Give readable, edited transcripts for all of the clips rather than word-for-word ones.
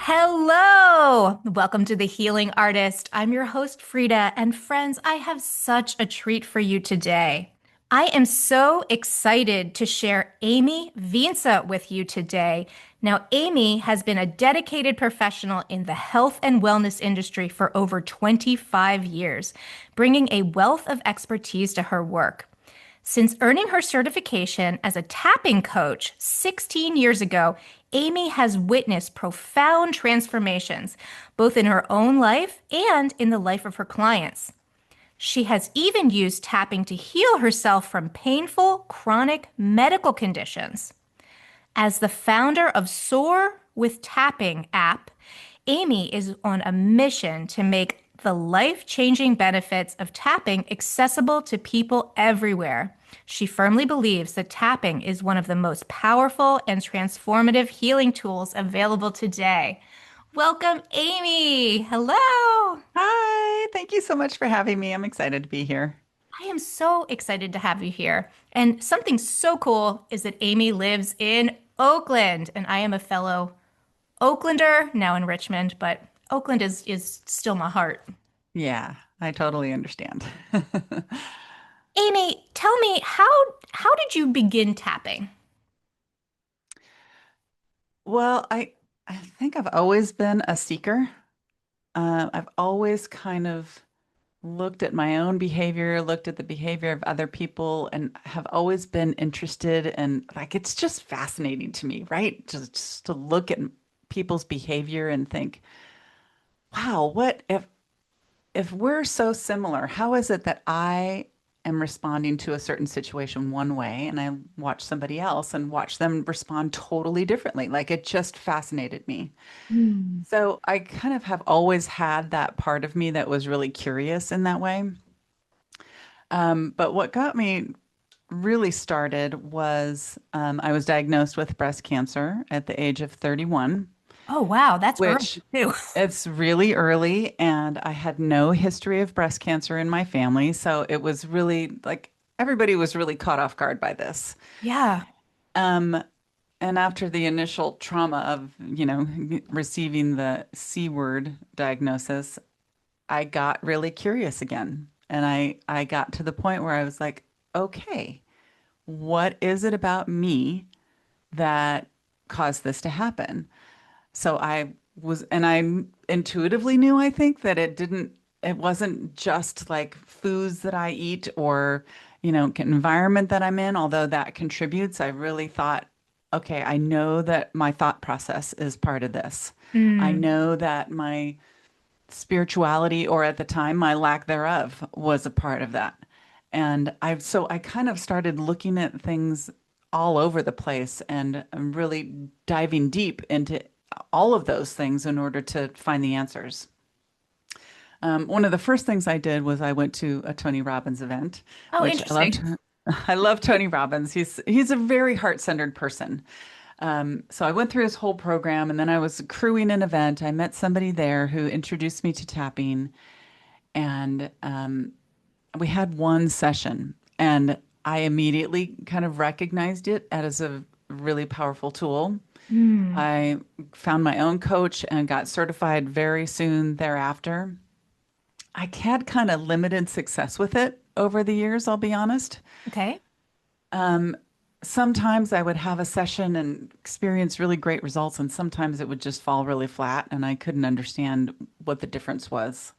Hello! Welcome to The Healing Artist. I'm your host, Frida, and friends, I have such a treat for you today. I am so excited to share Amy Vinca with you today. Now, Amy has been a dedicated professional in the health and wellness industry for over 25 years, bringing a wealth of expertise to her work. Since earning her certification as a tapping coach 16 years ago, Amy has witnessed profound transformations, both in her own life and in the life of her clients. She has even used tapping to heal herself from painful, chronic medical conditions. As the founder of Soar with Tapping app, Amy is on a mission to make the life-changing benefits of tapping accessible to people everywhere. She firmly believes that tapping is one of the most powerful and transformative healing tools available today. Welcome, Amy. Hello. Hi, thank you so much for having me. I'm excited to be here. I am so excited to have you here. And something so cool is that Amy lives in Oakland, and I am a fellow Oaklander, now in Richmond, but Oakland is still my heart. Yeah, I totally understand. Amy, tell me how did you begin tapping? Well, I think I've always been a seeker. I've always kind of looked at my own behavior, looked at the behavior of other people, and have always been interested and like it's just fascinating to me, right? Just to look at people's behavior and think, wow, what if we're so similar, how is it that I am responding to a certain situation one way and I watch somebody else and watch them respond totally differently? Like it just fascinated me. Hmm. So I kind of have always had that part of me that was really curious in that way. But what got me really started was I was diagnosed with breast cancer at the age of 31, Oh, wow, that's early which too. it's really early, and I had no history of breast cancer in my family. So it was really like everybody was really caught off guard by this. Yeah. Um, and after the initial trauma of, receiving the C word diagnosis, I got really curious again. And I got to the point where I was like, okay, what is it about me that caused this to happen? So and I intuitively knew, I think, that it wasn't just like foods that I eat or, environment that I'm in, although that contributes. I really thought, okay, I know that my thought process is part of this. I Mm. know that my spirituality, or at the time, my lack thereof, was a part of that. So I kind of started looking at things all over the place and really diving deep into all of those things in order to find the answers. One of the first things I did was I went to a Tony Robbins event, Oh, which I loved. interesting. I love Tony Robbins. He's a very heart-centered person. So I went through his whole program, and then I was crewing an event. I met somebody there who introduced me to tapping, and we had one session, and I immediately kind of recognized it as a really powerful tool. Mm. I found my own coach and got certified very soon thereafter. I had kind of limited success with it over the years, I'll be honest. Okay. Sometimes I would have a session and experience really great results, and sometimes it would just fall really flat, and I couldn't understand what the difference was.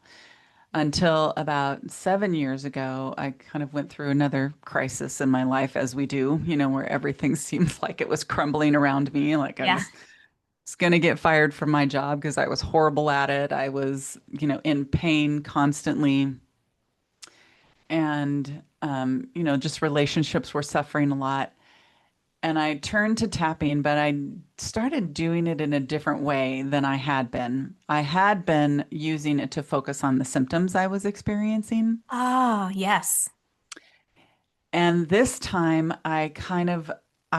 Until about 7 years ago, I kind of went through another crisis in my life, as we do, where everything seemed like it was crumbling around me, like I Yeah. was going to get fired from my job because I was horrible at it. I was, in pain constantly. And, just relationships were suffering a lot. And I turned to tapping, but I started doing it in a different way than I had been. I had been using it to focus on the symptoms I was experiencing. Ah, yes. And this time I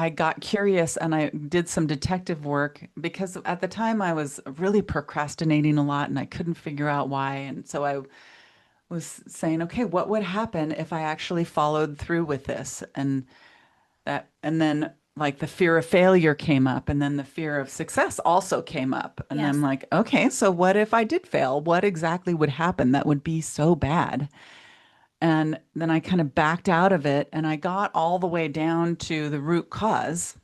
got curious and I did some detective work because at the time I was really procrastinating a lot and I couldn't figure out why. And so I was saying, okay, what would happen if I actually followed through with this? And then like the fear of failure came up, and then the fear of success also came up. And I'm Yes. like, okay, so what if I did fail? What exactly would happen that would be so bad? And then I kind of backed out of it and I got all the way down to the root cause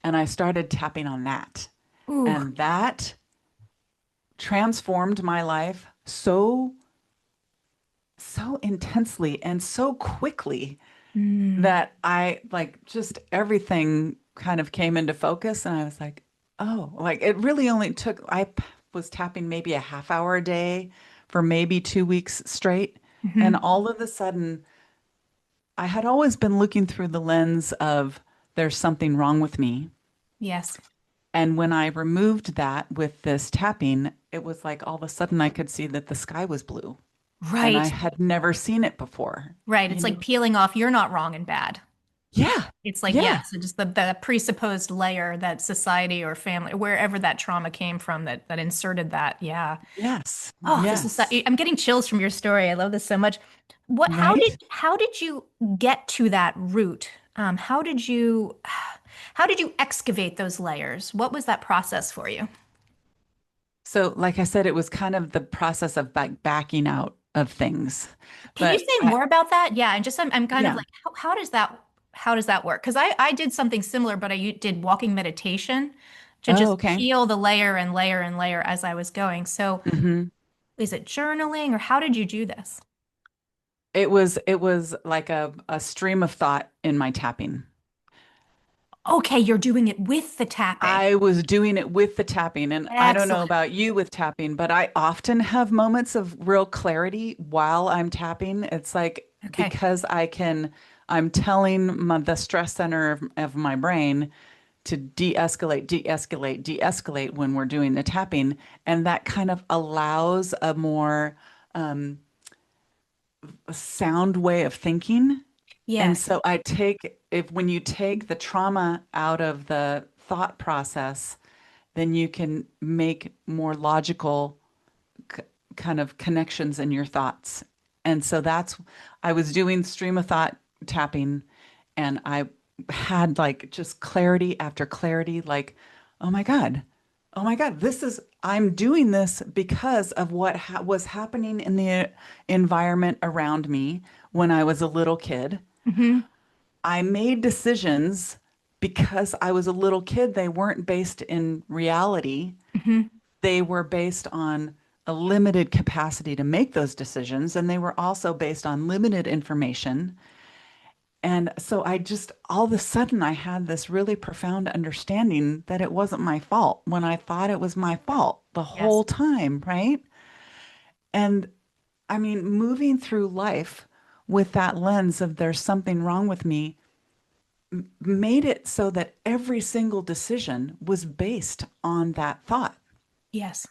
and I started tapping on that. Ooh. And that transformed my life so intensely and so quickly Mm. that I like just everything kind of came into focus and I was like, oh, like it really only took was tapping maybe a half hour a day for maybe 2 weeks straight. And Hmm. all of a sudden, I had always been looking through the lens of there's something wrong with me. Yes. And when I removed that with this tapping, it was like all of a sudden I could see that the sky was blue. And I Right. had never seen it before. Right. You It's like know? peeling off you're not wrong and bad. Yeah. It's like, yeah, Yeah. so just the presupposed layer that society or family, wherever that trauma came from that inserted that. Yeah. Yes. Oh, this is Yes. I'm getting chills from your story. I love this so much. Right? How did you get to that root? How did you excavate those layers? What was that process for you? So, like I said, it was kind of the process of backing out of things. Can you But say more about that? Yeah, and just I'm kind of yeah. like how does that work? Because I did something similar, but did walking meditation to Oh, just okay. peel the layer and layer and layer as I was going. So hmm is it journaling or how did you do this? it was like a stream of thought in my tapping. Okay, you're doing it with the tapping. I was doing it with the tapping, and I don't know Excellent. about you with tapping, but I often have moments of real clarity while I'm tapping. It's like Okay. because I'm telling the stress center of my brain to de-escalate, de-escalate, de-escalate when we're doing the tapping, and that kind of allows a more a sound way of thinking. And Yes. so I take if when you take the trauma out of the thought process, then you can make more logical k kind of connections in your thoughts. And so I was doing stream of thought tapping and I had like just clarity after clarity, like, oh my God, oh my God, I'm doing this because of what was happening in the environment around me when I was a little kid. Hmm. I made decisions because I was a little kid. They weren't based in reality. Hmm. They were based on a limited capacity to make those decisions, and they were also based on limited information. And so all of a sudden, I had this really profound understanding that it wasn't my fault when I thought it was my fault the Yes. whole time, right? And I mean, moving through life with that lens of there's something wrong with me made it so that every single decision was based on that thought. Yes.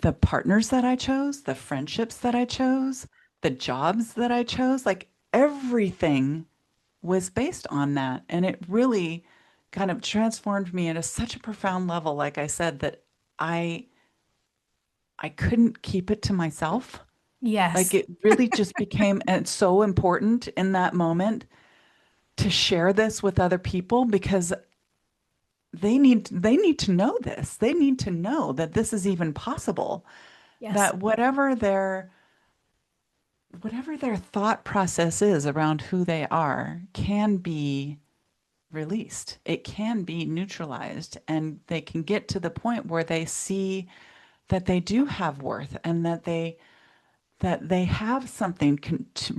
The partners that I chose, the friendships that I chose, the jobs that I chose, like everything was based on that. And it really kind of transformed me at such a profound level, like I said, that I I couldn't keep it to myself. Like Yes. it really just became so important in that moment to share this with other people because they need to know this. They need to know that this is even possible. Yes. That whatever their thought process is around who they are can be released. It can be neutralized and they can get to the point where they see that they do have worth and that they have something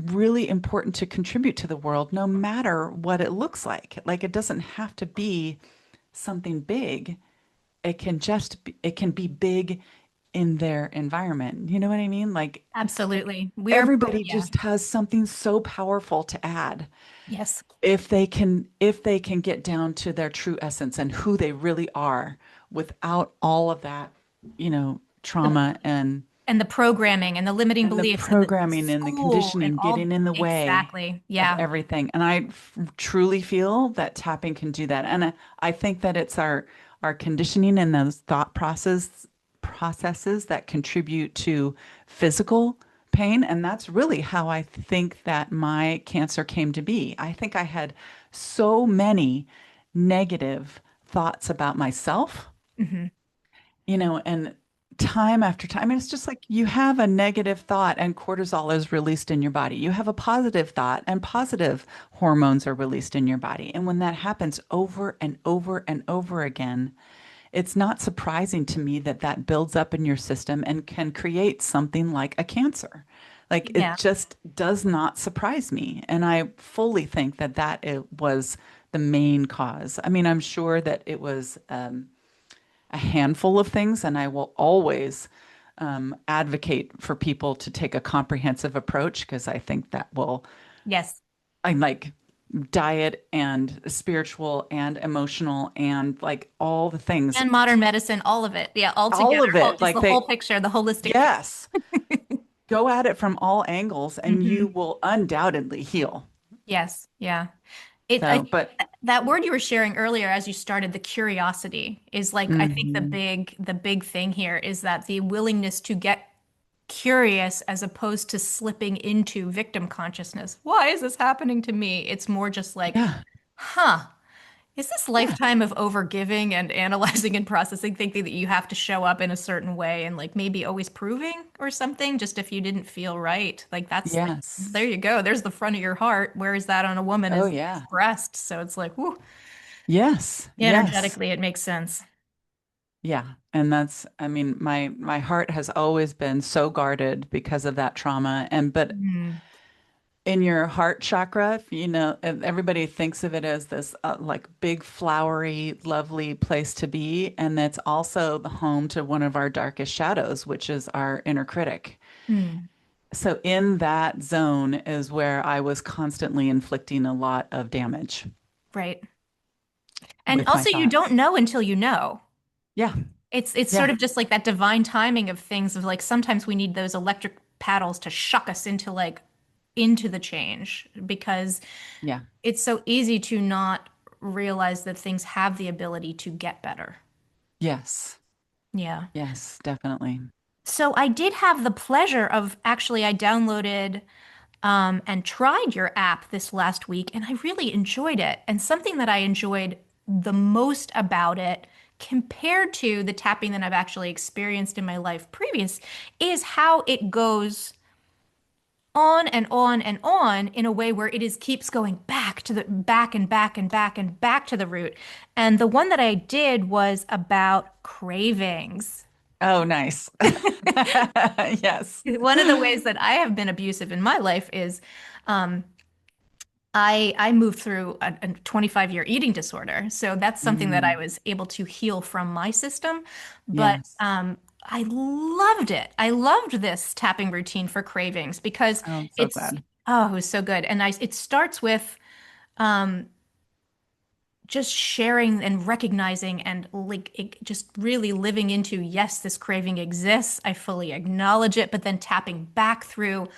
really important to contribute to the world no matter what it looks like. Like it doesn't have to be something big. It can be big in their environment. You know what I mean? Like Absolutely. everybody Yeah. just has something so powerful to add Yes. if they can get down to their true essence and who they really are without all of that, The trauma and the programming and the limiting and the beliefs and the programming and the school and conditioning all getting in the way exactly. of Yeah. everything. And truly feel that tapping can do that. And I think that it's our conditioning and those thought processes that contribute to physical pain. And that's really how I think that my cancer came to be. I think I had so many negative thoughts about myself, Hmm. and time after time. And it's just like you have a negative thought and cortisol is released in your body. You have a positive thought and positive hormones are released in your body. And when that happens over and over and over again, it's not surprising to me that that builds up in your system and can create something like a cancer. Like it Yeah. just does not surprise me. And I fully think that it was the main cause. I mean, I'm sure that it was a handful of things, and I will always advocate for people to take a comprehensive approach because I think that will, Yes. I like diet and spiritual and emotional and like all the things, And modern medicine, all of it. Yeah, all all together. of it. Just Like the whole they, picture, the holistic picture. yes, go at it from all angles and you Hmm. will undoubtedly heal. Yes. Yeah. I So, think but that word you were sharing earlier as you started, the curiosity is like, I think mhm, the big thing here is that the willingness to get curious as opposed to slipping into victim consciousness. Why is this happening to me? It's more just like, yeah, huh, is this yeah, lifetime of overgiving and analyzing and processing, thinking that you have to show up in a certain way and like maybe always proving or something, just if you didn't feel right? Like that's like, there yes. you go. There's the front of your heart. Where is that on a woman Oh, is yeah. breast. So it's like, whoo, Yes, yes. energetically, it makes sense. Yeah, and that's, I mean, my heart has always been so guarded because of that trauma. And but Mm, in your heart chakra, everybody thinks of it as this like big, flowery, lovely place to be, and that's also the home to one of our darkest shadows, which is our inner critic. mm, So in that zone is where I was constantly inflicting a lot of damage right. And with my also, you don't thoughts. know until you know. Yeah, It's sort yeah, of just like that divine timing of things of like sometimes we need those electric paddles to shuck us into like into the change because yeah, it's so easy to not realize that things have the ability to get better. yes, Yeah. yes, definitely. So I did have the pleasure of actually I downloaded and tried your app this last week, and I really enjoyed it. And something that I enjoyed the most about it, compared to the tapping that I've actually experienced in my life previous, is how it goes on and on and on in a way where it is keeps going back to the back and back and back and back to the root. And the one that I did was about cravings. Oh, nice. Yes. One of the ways that I have been abusive in my life is um, I moved through a 25-year eating disorder. So that's something that I Mm, was able to heal from my system. But yes. I loved it. I loved this tapping routine for cravings because Oh, I'm so it's, glad. oh, it was so good. And it starts with um, just sharing and recognizing and like just really living into, yes, this craving exists. I fully acknowledge it, but then tapping back through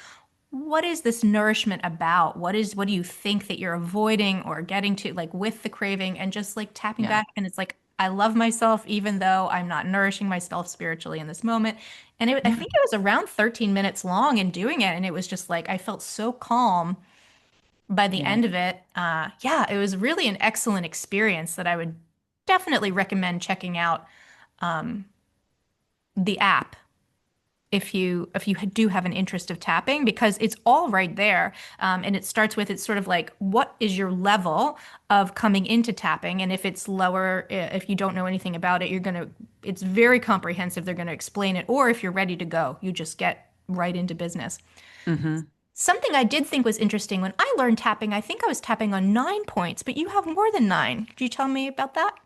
what is this nourishment about? What do you think that you're avoiding or getting to like with the craving and just like tapping Yeah. back and it's like I love myself even though I'm not nourishing myself spiritually in this moment. And I Yeah. think it was around 13 minutes long in doing it and it was just like I felt so calm by the Yeah. end of it. Yeah, it was really an excellent experience that I would definitely recommend checking out the app if you do have an interest of tapping because it's all right there and it starts with it's sort of like what is your level of coming into tapping and if it's lower if you don't know anything about it it's very comprehensive they're going to explain it or if you're ready to go you just get right into business. Hmm. Something I did think was interesting when I learned tapping, I think I was tapping on 9 points, but you have more than nine. Could you tell me about that?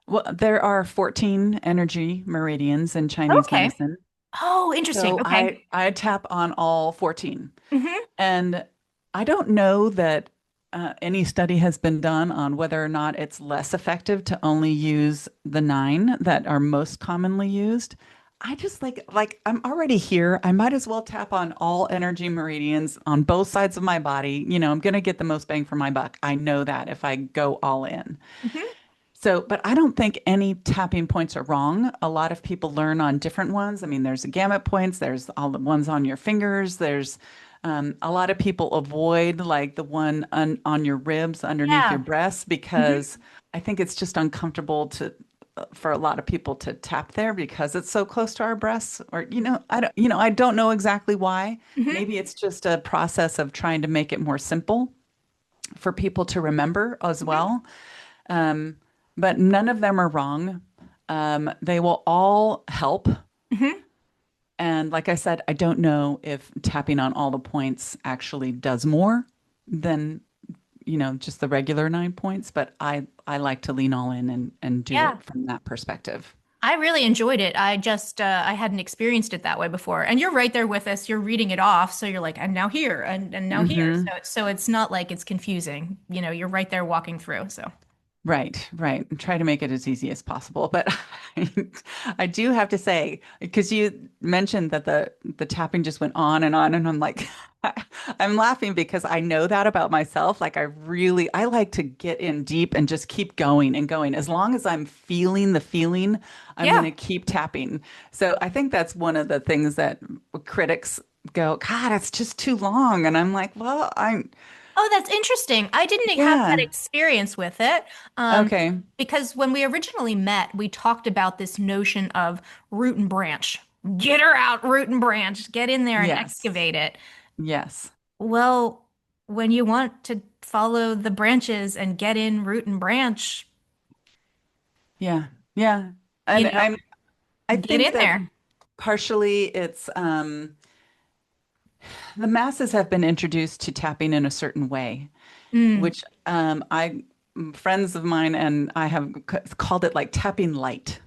Well, there are 14 energy meridians in Chinese Okay. medicine. Oh, interesting. So Okay. I tap on all 14. Hmm. And I don't know that any study has been done on whether or not it's less effective to only use the nine that are most commonly used. I just like I'm already here. I might as well tap on all energy meridians on both sides of my body. I'm going to get the most bang for my buck. I know that if I go all in. So, but I don't think any tapping points are wrong. A lot of people learn on different ones. I mean, there's the gamut points, there's all the ones on your fingers, there's a lot of people avoid like the one on your ribs underneath your Yeah. breasts Hmm. because I think it's just uncomfortable to for a lot of people to tap there because it's so close to our breasts or I don't know exactly why. Hmm. Maybe it's just a process of trying to make it more simple for people to remember as Hmm. well. Um, but none of them are wrong. They will all help. Hmm. And like I said, I don't know if tapping on all the points actually does more than, just the regular 9 points, but I like to lean all in and do Yeah. it from that perspective. I really enjoyed it. I hadn't experienced it that way before. And you're right there with us. You're reading it off, so you're like, and now here, and now here. Hmm. So it's not like it's confusing. You're right there walking through. So Right, right. And try to make it as easy as possible. But I do have to say, because you mentioned that the tapping just went on, and I'm like, I'm laughing because I know that about myself. Like I like to get in deep and just keep going and going. As long as I'm feeling the feeling, I'm going yeah. to keep tapping. So I think that's one of the things that critics go, God, it's just too long. And I'm like, well, Oh, that's interesting. I didn't have that yeah, experience with it. Um, okay. because when we originally met, we talked about this notion of root and branch. Get her out, root and branch. Get in there and Yes, excavate it. yes. Well, when you want to follow the branches and get in root and branch, Yeah, yeah. you And know, I get in think that there. partially it's the masses have been introduced to tapping in a certain way, Mm, which I friends of mine and I have called it like tapping light,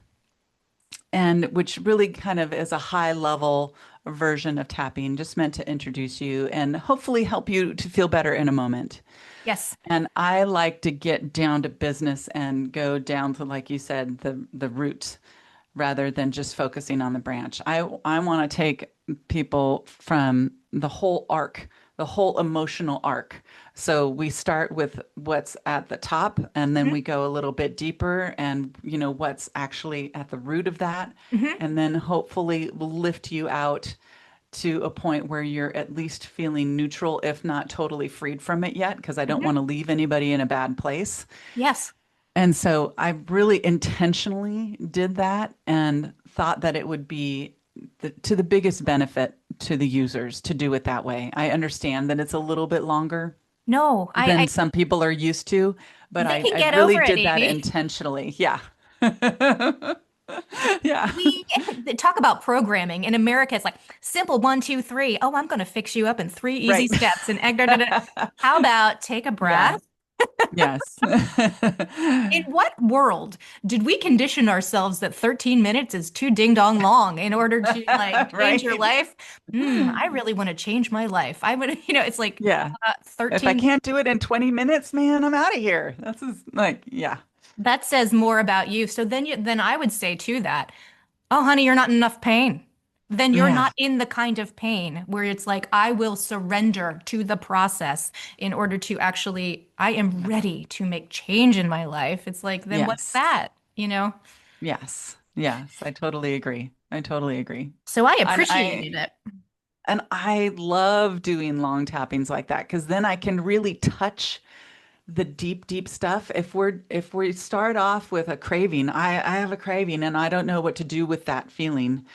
and which really kind of is a high level version of tapping, just meant to introduce you and hopefully help you to feel better in a moment. yes. And I like to get down to business and go down to, like you said, the root rather than just focusing on the branch. I want to take people from the whole arc, the whole emotional arc. So we start with what's at the top and then Hmm. we go a little bit deeper and what's actually at the root of that. Hmm. And then hopefully we'll lift you out to a point where you're at least feeling neutral, if not totally freed from it yet, because I don't Hmm. want to leave anybody in a bad place. Yes. And so I really intentionally did that and thought that it would be to the biggest benefit to the users to do it that way. I understand that it's a little bit longer No, than some people are used to, but they can I get really over it, did that Evie. intentionally. Yeah. Yeah. We talk about programming in America. It's like simple one, two, three. Oh, I'm going to fix you up in three easy Right. steps. And da, da, da. How about take a Yeah. breath? Yes. In what world did we condition ourselves that 13 minutes is too ding dong long in order to like change your Right. life? I really want to change my life. I would, it's like Yeah. If I 13. can't do it in 20 minutes, man, I'm out of here. This is like, yeah. That says more about you. So then I would say to that, oh, honey, you're not in enough pain. Then you're Yeah. not in the kind of pain where it's like, I will surrender to the process in order to actually, I am Yeah. ready to make change in my life. It's like, then what's Yes. that? You know? Yes. Yes. I totally agree. I totally agree. So I And appreciated it. I love doing long tappings like that because then I can really touch the deep, deep stuff. If we start off with a craving, I have a craving and I don't know what to do with that feeling.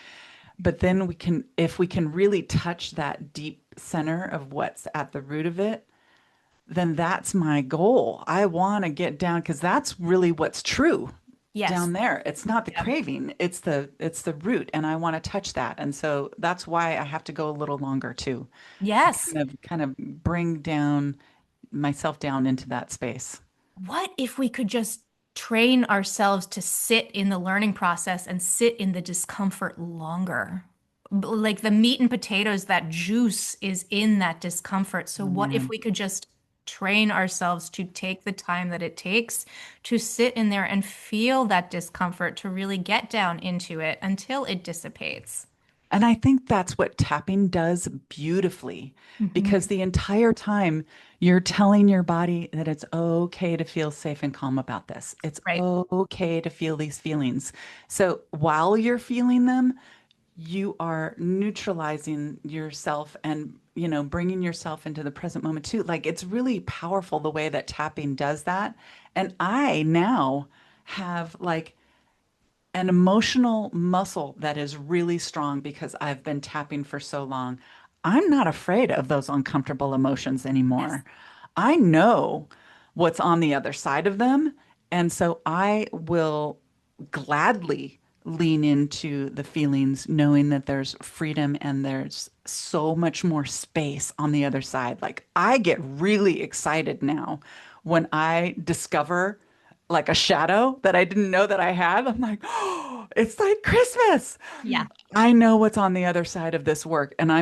But then if we can really touch that deep center of what's at the root of it, then that's my goal. I want to get down because that's really what's true Yes. down there. It's not the Yeah. craving, it's the root and I want to touch that. And so that's why I have to go a little longer too, to Yes. kind of bring down myself down into that space. What if we could just train ourselves to sit in the learning process and sit in the discomfort longer? Like the meat and potatoes, that juice is in that discomfort. So, Oh what if man. we could just train ourselves to take the time that it takes to sit in there and feel that discomfort, to really get down into it until it dissipates? And I think that's what tapping does beautifully Hmm. because the entire time you're telling your body that it's okay to feel safe and calm about this. It's Right. okay to feel these feelings. So while you're feeling them, you are neutralizing yourself and, bringing yourself into the present moment too. Like it's really powerful the way that tapping does that. And I now have like an emotional muscle that is really strong because I've been tapping for so long. I'm not afraid of those uncomfortable emotions Yes. anymore. I know what's on the other side of them. And so I will gladly lean into the feelings, knowing that there's freedom and there's so much more space on the other side. Like I get really excited now when I discover like a shadow that I didn't know that I had. I'm like, oh, it's like Christmas. Yeah. I know what's on the other side of this work, and I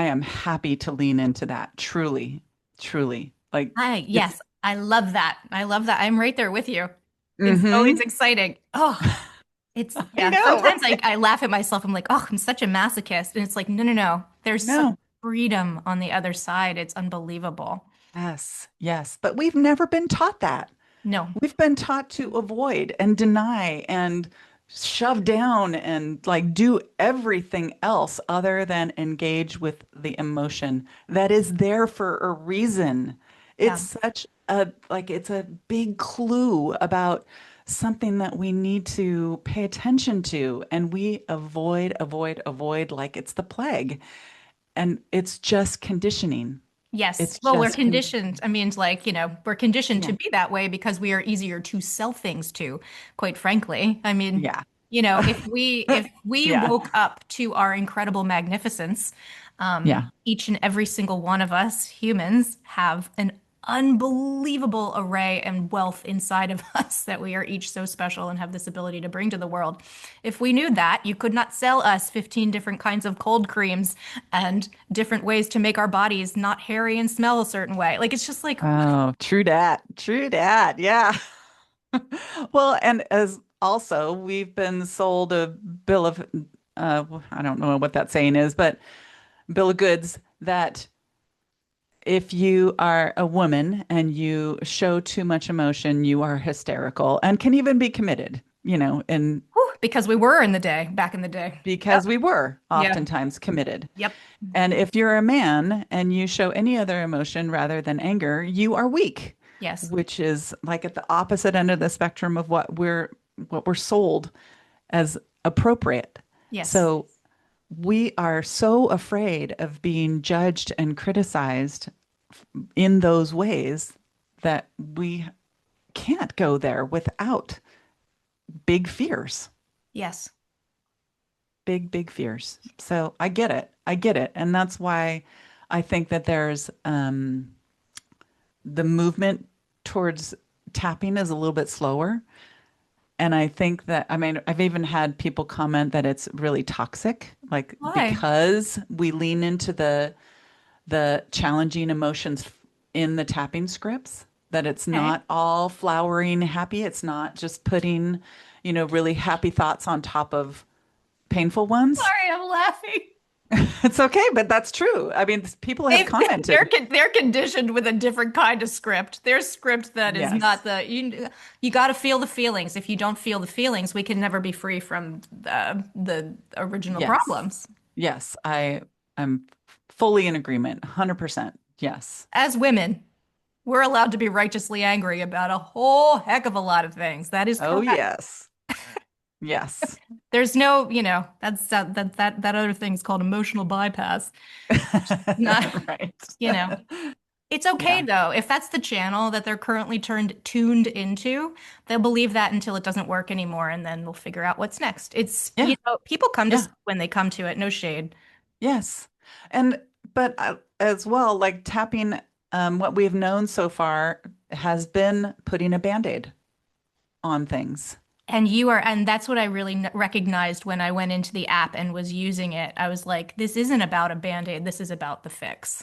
am happy to lean into that. Truly, truly. Like it's, Yes, I love that. I love that. I'm right there with you. It's always mm-hmm. exciting. Oh, it's, I yeah. know, Sometimes right? I laugh at myself. I'm like, oh, I'm such a masochist. And it's like, no, no, no. There's such No. freedom on the other side. It's unbelievable. Yes, yes. But we've never been taught that. No. We've been taught to avoid and deny and shove down and like do everything else other than engage with the emotion that is there for a reason. It's Yeah. such a like it's a big clue about something that we need to pay attention to and we avoid, avoid, avoid like it's the plague. And it's just conditioning. Yes. It's Well, we're just conditioned. conditioning. I mean, like, we're conditioned to Yeah. be that way because we are easier to sell things to, quite frankly. I mean, Yeah. if we Yeah. woke up to our incredible magnificence, Yeah. each and every single one of us humans have an unbelievable array and wealth inside of us that we are each so special and have this ability to bring to the world. If we knew that, you could not sell us 15 different kinds of cold creams and different ways to make our bodies not hairy and smell a certain way. Like it's just like, Oh, true that. True that. Yeah. Well, and as also we've been sold a bill of I don't know what that saying is, but bill of goods that if you are a woman and you show too much emotion, you are hysterical and can even be committed, and whew, because we were in the day, back in the day. Yep. because we were Yeah. oftentimes committed. Yep. And if you're a man and you show any other emotion rather than anger, you are weak, Yes. which is like at the opposite end of the spectrum of what we're sold as appropriate. Yes. So we are so afraid of being judged and criticized in those ways that we can't go there without big fears, Yes. big, big fears. So I get it. I get it. And that's why I think that there's the movement towards tapping is a little bit slower. And I think that, I mean, I've even had people comment that it's really toxic, like Why? because we lean into the challenging emotions in the tapping scripts, that it's Okay. not all flowering happy. It's not just putting, really happy thoughts on top of painful ones. Sorry, I'm laughing. It's okay, but that's true. I mean, people have They're commented. they're conditioned with a different kind of script. There's script that is not Yes. you got to feel the feelings. If you don't feel the feelings, we can never be free from the original Yes. problems. Yes. I'm fully in agreement. 100%. Yes. As women, we're allowed to be righteously angry about a whole heck of a lot of things. That is Oh, correct. yes. Yes. There's no, that other thing's called emotional bypass. Not, Right. you know. It's okay Yeah. though. If that's the channel that they're currently tuned into, they'll believe that until it doesn't work anymore, and then we'll figure out what's next. It's, Yeah. people come to Yeah. stuff when they come to it, no shade. Yes. And, but as well, like tapping, what we've known so far has been putting a band-aid on things. And that's what I really recognized when I went into the app and was using it. I was like, this isn't about a band-aid, this is about the fix.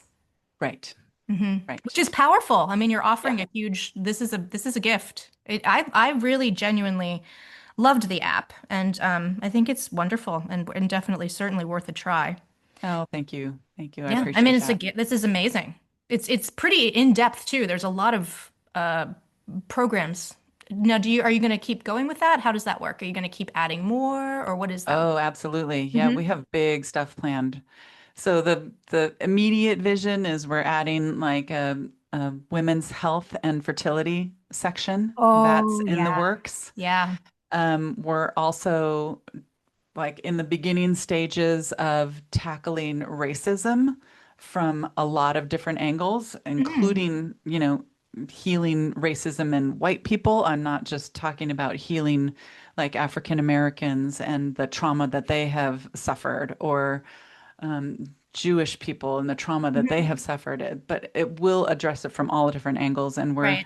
Right. Which Right. is powerful. I mean, you're Yeah. offering a huge, this is a gift. I really genuinely Loved the app, and I think it's wonderful and definitely certainly worth a try. Oh, thank you. Thank you. I Yeah, I mean, appreciate that. this is amazing. It's pretty in depth too. There's a lot of programs. Now, are you going to keep going with that? How does that work? Are you going to keep adding more, or what is that? Oh, absolutely. Yeah, Hmm. we have big stuff planned. So the immediate vision is we're adding like a women's health and fertility section that's Oh, in the yeah. works. Yeah. We're also like in the beginning stages of tackling racism from a lot of different angles, Hmm. including, healing racism in white people. I'm not just talking about healing like African Americans and the trauma that they have suffered, or Jewish people and the trauma that they Hmm. have suffered, but it will address it from all different angles. And we're Right.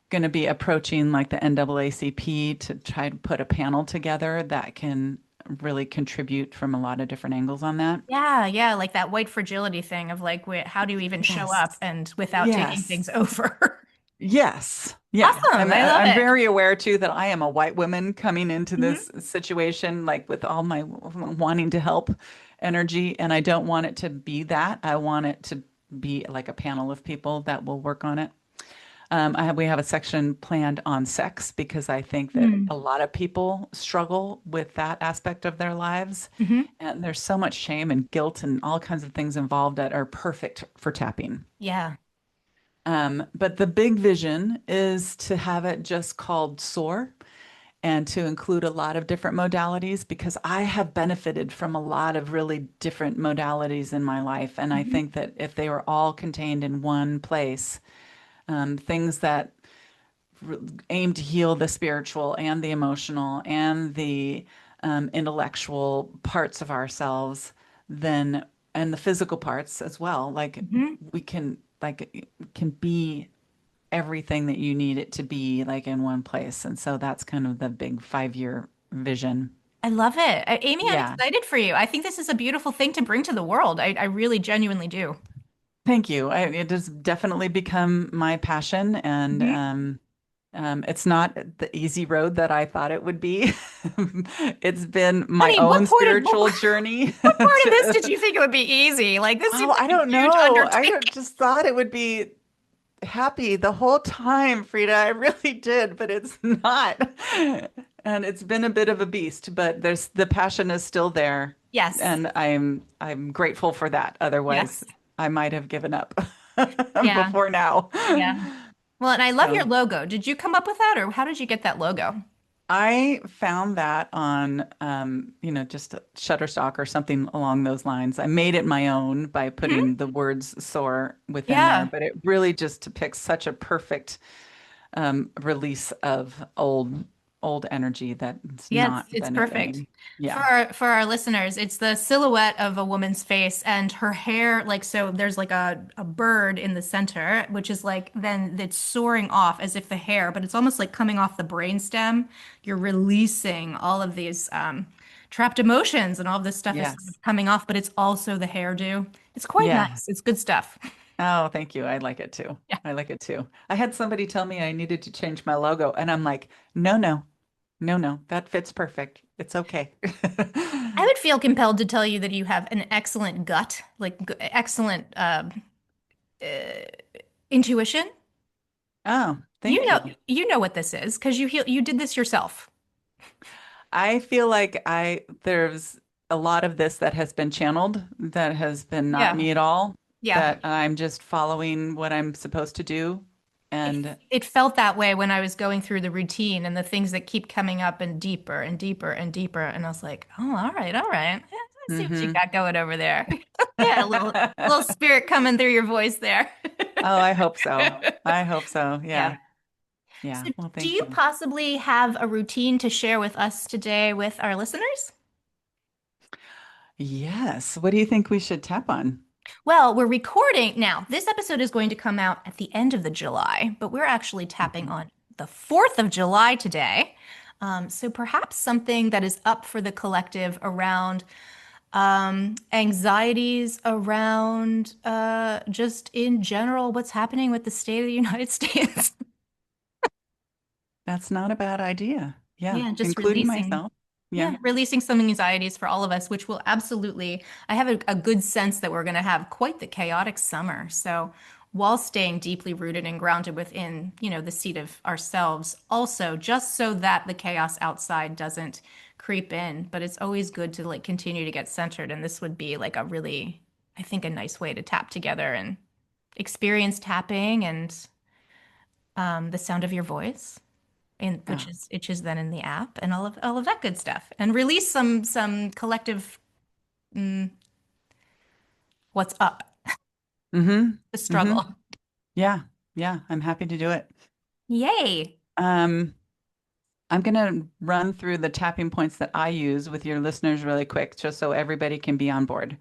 going to be approaching like the NAACP to try to put a panel together that can really contribute from a lot of different angles on that. Yeah, yeah, like that white fragility thing of like, how do you even show Yes. up and without taking Yes. things over? Yes. Yeah. Awesome. I love I'm it. very aware too that I am a white woman coming into Hmm. this situation, like with all my wanting to help energy. And I don't want it to be that. I want it to be like a panel of people that will work on it. We have a section planned on sex because I think that a lot of people struggle with that aspect of their lives. Hmm. And there's so much shame and guilt and all kinds of things involved that are perfect for tapping. Yeah. But the big vision is to have it just called Soar and to include a lot of different modalities because I have benefited from a lot of really different modalities in my life. And I Hmm. think that if they were all contained in one place, things that aim to heal the spiritual and the emotional and the intellectual parts of ourselves, then and the physical parts as well. Like Hmm. we can like it can be everything that you need it to be like in one place. And so that's kind of the big 5 year vision. I love it. Amy, I'm Yeah. excited for you. I think this is a beautiful thing to bring to the world. I really genuinely do. Thank you. It has definitely become my passion, and Hmm. it's not the easy road that I thought it would be. It's been my Honey, own what spiritual journey part of this did to, you think it would be easy? Like this seems oh, like I a don't huge know. undertaking. Just thought it would be happy the whole time, Frida. I really did, but it's not. And it's been a bit of a beast, but the passion is still there, Yes. and I'm grateful for that. Otherwise, Yes. I might have given up Yeah. before now. Yeah. Well, and I love your So logo. Did you come up with that or how did you get that logo? I found that on, just Shutterstock or something along those lines. I made it my own by Hmm. putting the words soar within there, Yeah. but it really just depicts such a perfect release of old energy that's Yeah, not it's perfect. benefiting. Yeah. For our listeners, it's the silhouette of a woman's face and her hair, like so there's like a bird in the center, which is like then it's soaring off as if the hair, but it's almost like coming off the brainstem. You're releasing all of these trapped emotions and all of this stuff is sort Yes. of coming off, but it's also the hairdo. It's quite Yeah. nice. It's good stuff. Oh, thank you. I like it too. Yeah. I like it too. I had somebody tell me I needed to change my logo, and I'm like, no, no, no, no, that fits perfect. It's okay. I would feel compelled to tell you that you have an excellent gut, like excellent intuition. Oh, thank you. You know what this is because you did this yourself. I feel like there's a lot of this that has been channeled, that has been not Yeah. me at all, Yeah. that I'm just following what I'm supposed to do. It And it felt that way when I was going through the routine and the things that keep coming up and deeper and deeper and deeper. And I was like, oh, all right, all right. Yeah, let's see what you hmm got going over there. Yeah, a little spirit coming through your voice there. Oh, I hope so. I hope so. Yeah. Yeah. Yeah. So Well, do thank you you. possibly have a routine to share with us today with our listeners? Yes. What do you think we should tap on? Well, we're recording now. This episode is going to come out at the end of the July, but we're actually tapping Mhm. on the 4th of July today. So perhaps something that is up for the collective around anxieties around just in general what's happening with the state of the United States. That's not a bad idea. Yeah, Yeah, just including releasing. myself. Yeah. Yeah, releasing some anxieties for all of us, which will absolutely, I have a good sense that we're going to have quite the chaotic summer. So, while staying deeply rooted and grounded within, the seat of ourselves, also just so that the chaos outside doesn't creep in. But it's always good to like continue to get centered. And this would be like a really, I think, a nice way to tap together and experience tapping and the sound of your voice in Yeah. which is then in the app and all of that good stuff and release some collective mm, what's up, Mm-hmm. the Mm-hmm. struggle. Yeah. Yeah. I'm happy to do it. Yay. Um, I'm going to run through the tapping points that I use with your listeners really quick, just so everybody can be on board.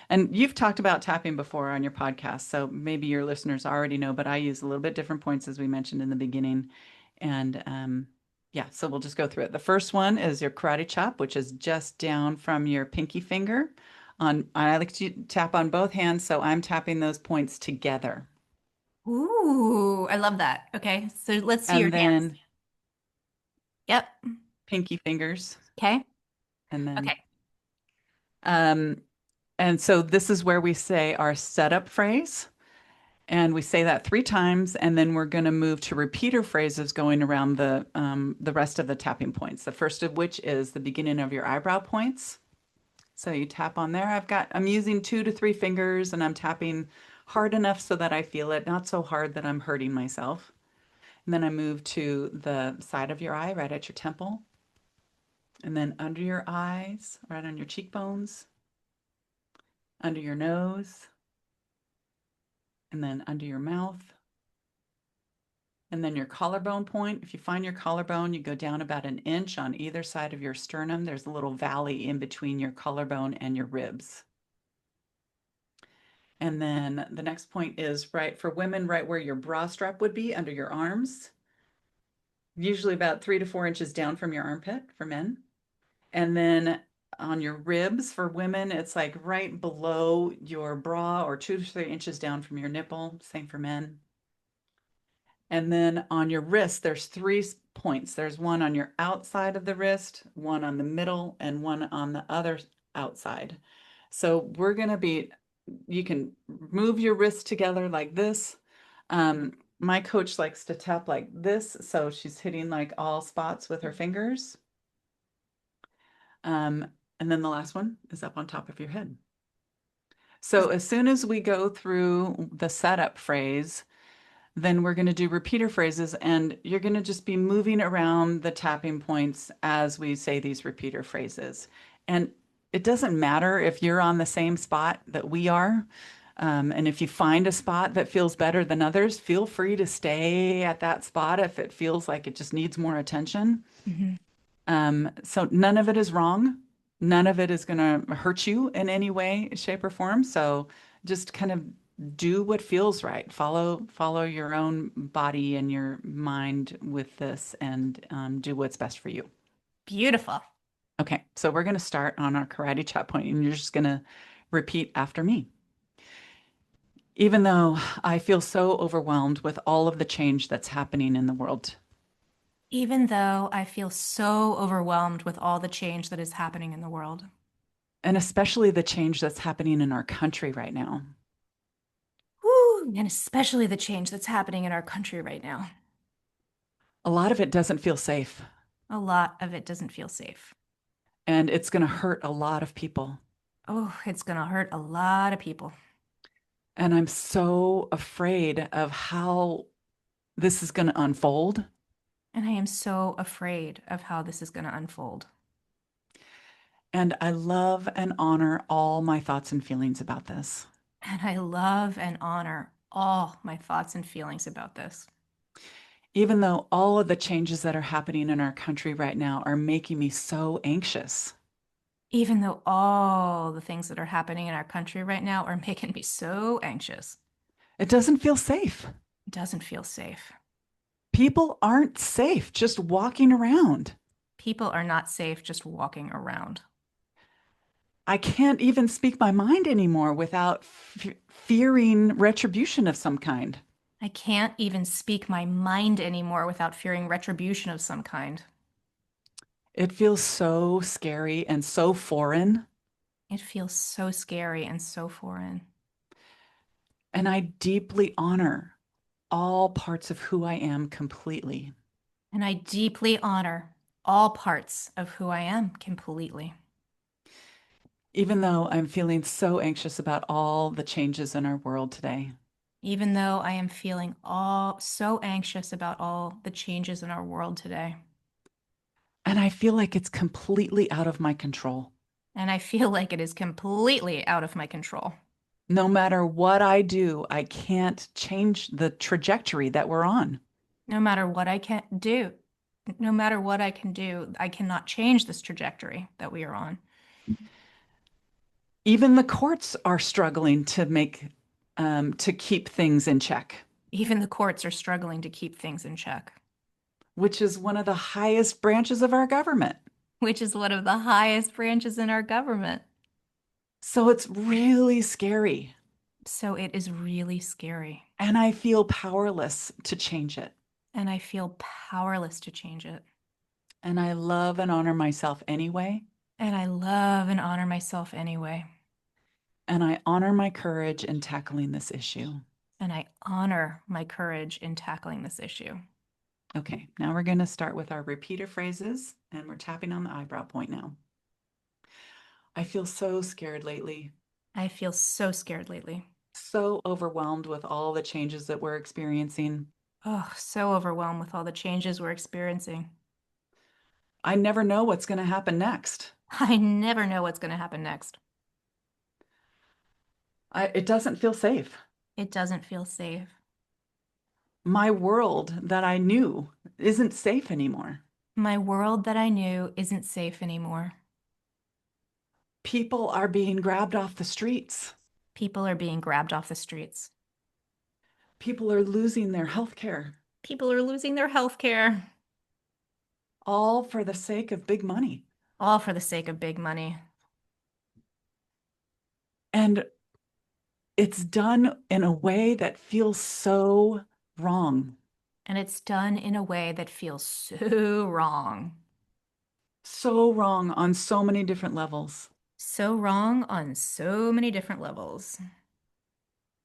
And you've talked about tapping before on your podcast, so maybe your listeners already know, but I use a little bit different points as we mentioned in the beginning. And yeah, so we'll just go through it. The first one is your karate chop, which is just down from your pinky finger. I like to tap on both hands, so I'm tapping those points together. Ooh, I love that. Okay, so let's see your And hands. then Yep. pinky fingers, Okay. and then Okay. um, and so this is where we say our setup phrase. And we say that 3 times, and then we're going to move to repeater phrases going around the rest of the tapping points. The first of which is the beginning of your eyebrow points. So you tap on there. I'm using 2 to 3 fingers, and I'm tapping hard enough so that I feel it, not so hard that I'm hurting myself. And then I move to the side of your eye, right at your temple, and then under your eyes, right on your cheekbones, under your nose, and then under your mouth. And then your collarbone point, if you find your collarbone, you go down about an inch on either side of your sternum. There's a little valley in between your collarbone and your ribs. And then the next point is right for women, right where your bra strap would be under your arms, usually about 3 to 4 inches down from your armpit for men. And then on your ribs for women, it's like right below your bra or 2 to 3 inches down from your nipple. Same for men. And then on your wrist, there's 3 points. There's one on your outside of the wrist, one on the middle, and one on the other outside. So we're going to be, you can move your wrists together like this. My coach likes to tap like this. So she's hitting like all spots with her fingers. Um, and then the last one is up on top of your head. So as soon as we go through the setup phrase, then we're going to do repeater phrases, and you're going to just be moving around the tapping points as we say these repeater phrases. And it doesn't matter if you're on the same spot that we are. And if you find a spot that feels better than others, feel free to stay at that spot if it feels like it just needs more attention. Mhm. So none of it is wrong. None of it is going to hurt you in any way, shape, or form. So just kind of do what feels right. Follow your own body and your mind with this, and do what's best for you. Beautiful. Okay, so we're going to start on our karate chop point, and you're just going to repeat after me. Even though I feel so overwhelmed with all of the change that's happening in the world, Even though I feel so overwhelmed with all the change that is happening in the world, and especially the change that's happening in our country right now. woo, and especially the change that's happening in our country right now, A lot of it doesn't feel safe, a lot of it doesn't feel safe. and it's going to hurt a lot of people. Oh, it's gonna hurt a lot of people. And I'm so afraid of how this is going to unfold. And I am so afraid of how this is gonna unfold. And I love and honor all my thoughts and feelings about this. And I love and honor all my thoughts and feelings about this. Even though all of the changes that are happening in our country right now are making me so anxious. Even though all the things that are happening in our country right now are making me so anxious, It doesn't feel safe. it doesn't feel safe. People aren't safe just walking around. People are not safe just walking around. I can't even speak my mind anymore without fearing retribution of some kind. I can't even speak my mind anymore without fearing retribution of some kind. It feels so scary and so foreign. It feels so scary and so foreign. And I deeply honor all parts of who I am completely. And I deeply honor all parts of who I am completely. Even though I'm feeling so anxious about all the changes in our world today. Even though I am feeling all so anxious about all the changes in our world today. And I feel like it's completely out of my control. And I feel like it is completely out of my control. No matter what I do, I can't change the trajectory that we're on. No matter what I can do, no matter what I can do, I cannot change this trajectory that we are on. Even the courts are struggling to keep things in check, Even the courts are struggling to keep things in check, which is one of the highest branches of our government. which is one of the highest branches in our government. So it's really scary. So it is really scary. And I feel powerless to change it. And I feel powerless to change it. And I love and honor myself anyway. And I love and honor myself anyway. And I honor my courage in tackling this issue. And I honor my courage in tackling this issue. Okay, now we're going to start with our repeater phrases, and we're tapping on the eyebrow point now. I feel so scared lately, I feel so scared lately. so overwhelmed with all the changes that we're experiencing. Oh, so overwhelmed with all the changes we're experiencing. I never know what's going to happen next. I never know what's going to happen next. It doesn't feel safe. It doesn't feel safe. My world that I knew isn't safe anymore. My world that I knew isn't safe anymore. People are being grabbed off the streets. People are being grabbed off the streets. People are losing their health care, People are losing their health care, all for the sake of big money. all for the sake of big money. And it's done in a way that feels so wrong, And it's done in a way that feels so wrong. so wrong on so many different levels. So wrong on so many different levels.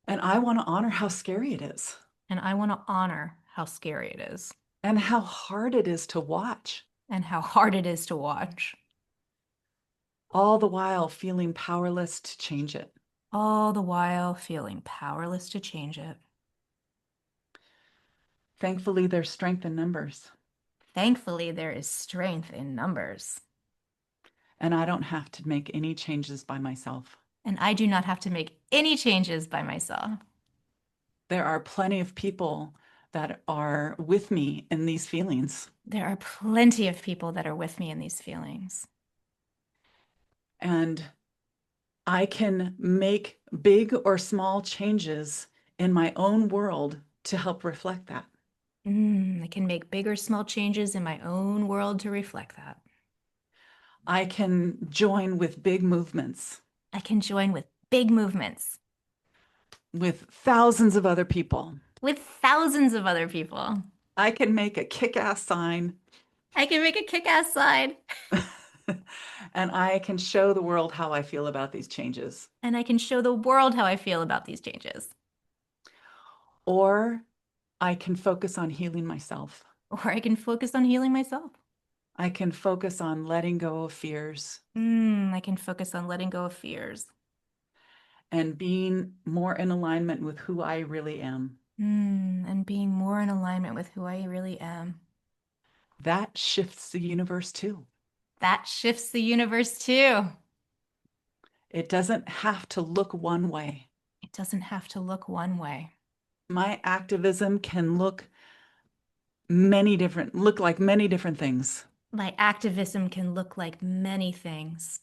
And I want to honor how scary it is And I want to honor how scary it is and how hard it is to watch, and how hard it is to watch, all the while feeling powerless to change it. all the while feeling powerless to change it. Thankfully, there's strength in numbers, Thankfully, there is strength in numbers, and I don't have to make any changes by myself. and I do not have to make any changes by myself. There are plenty of people that are with me in these feelings, There are plenty of people that are with me in these feelings, and I can make big or small changes in my own world to help reflect that. I can make big or small changes in my own world to reflect that. I can join with big movements I can join with big movements with thousands of other people. with thousands of other people. I can make a kick-ass sign I can make a kick-ass sign, and I can show the world how I feel about these changes. and I can show the world how I feel about these changes. Or I can focus on healing myself. Or I can focus on healing myself. I can focus on letting go of fears I can focus on letting go of fears. and being more in alignment with who I really am. And being more in alignment with who I really am. That shifts the universe too. That shifts the universe too. It doesn't have to look one way. It doesn't have to look one way. My activism can look like many different things. My activism can look like many things.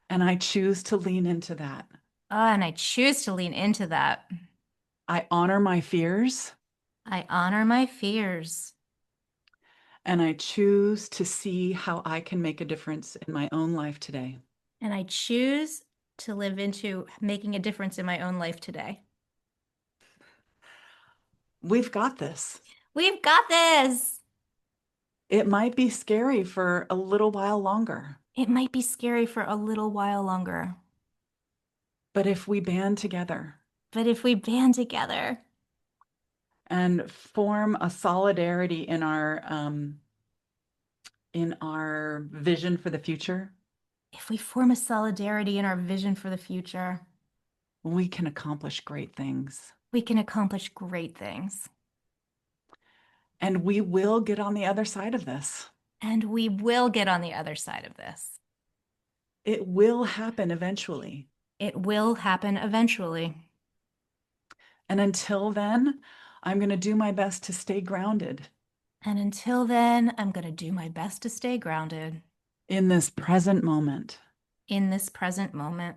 And I choose to lean into that. And I choose to lean into that. I honor my fears I honor my fears. and I choose to see how I can make a difference in my own life today. And I choose to live into making a difference in my own life today. We've got this. We've got this. It might be scary for a little while longer, It might be scary for a little while longer, but if we band together but if we band together, and form a solidarity in our vision for the future, if we form a solidarity in our vision for the future, we can accomplish great things. we can accomplish great things. And we will get on the other side of this. And we will get on the other side of this. It will happen eventually. It will happen eventually. And until then, I'm going to do my best to stay grounded And until then, I'm going to do my best to stay grounded in this present moment. in this present moment.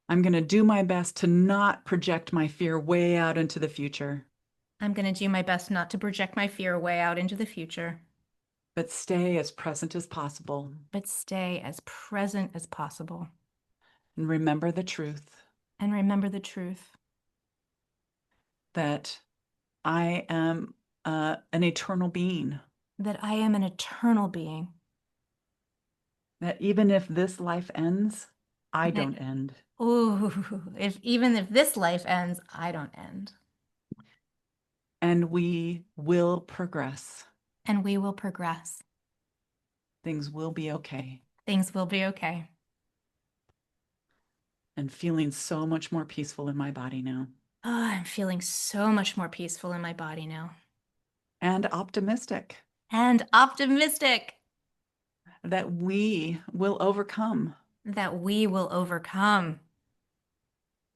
I'm going to do my best to not project my fear way out into the future, I'm going to do my best not to project my fear way out into the future, but stay as present as possible but stay as present as possible. and remember the truth And remember the truth that I am an eternal being, that I am an eternal being. that even if this life ends, I That, don't end. ooh, even if this life ends, I don't end. And we will progress. And we will progress. Things will be okay. Things will be okay. And feeling so much more peaceful in my body now. Oh, I'm feeling so much more peaceful in my body now. And optimistic And optimistic that we will overcome that we will overcome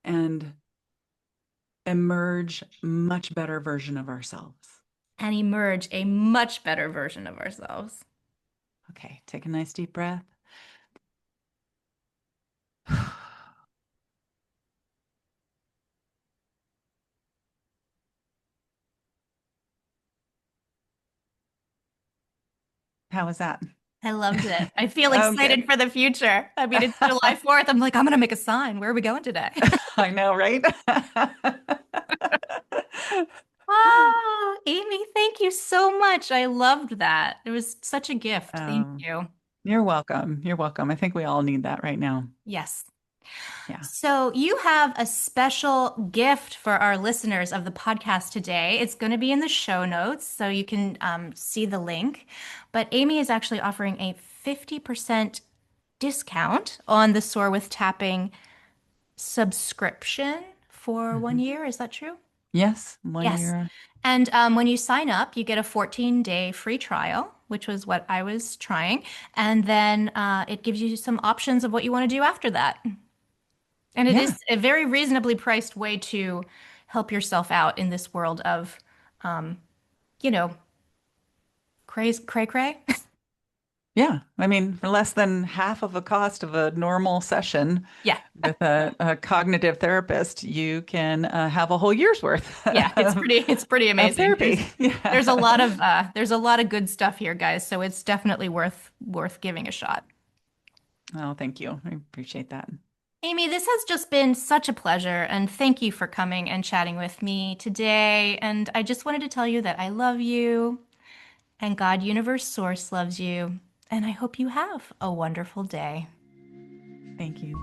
and emerge much better version of ourselves. and emerge a much better version of ourselves. Okay, take a nice deep breath. How was that? I loved it. I feel Oh, good. excited for the future. I mean, it's July 4th. I'm like, I'm going to make a sign. Where are we going today? I know, right? Ah, Amy, thank you so much. I loved that. It was such a gift. Thank Um, you. you're welcome. You're welcome. I think we all need that right now. Yes. Yeah. So, you have a special gift for our listeners of the podcast today. It's going to be in the show notes, so you can see the link. But Amy is actually offering a 50% discount on the Soar with Tapping subscription for one Mhm. year. Is that true? Yes, one Yes. year. And when you sign up, you get a 14-day free trial, which was what I was trying. And then it gives you some options of what you want to do after that. And it Yeah. is a very reasonably priced way to help yourself out in this world of, um, you know, cray cray. Yeah. I mean, for less than half of the cost of a normal session Yeah. with a cognitive therapist, you can have a whole year's worth Yeah, it's pretty of amazing. There's therapy. there's a Yeah. lot of there's a lot of good stuff here, guys, so it's definitely worth giving a shot. Oh, thank you. I appreciate that. Amy, this has just been such a pleasure, and thank you for coming and chatting with me today. And I just wanted to tell you that I love you, and God, Universe, Source loves you, and I hope you have a wonderful day. Thank you.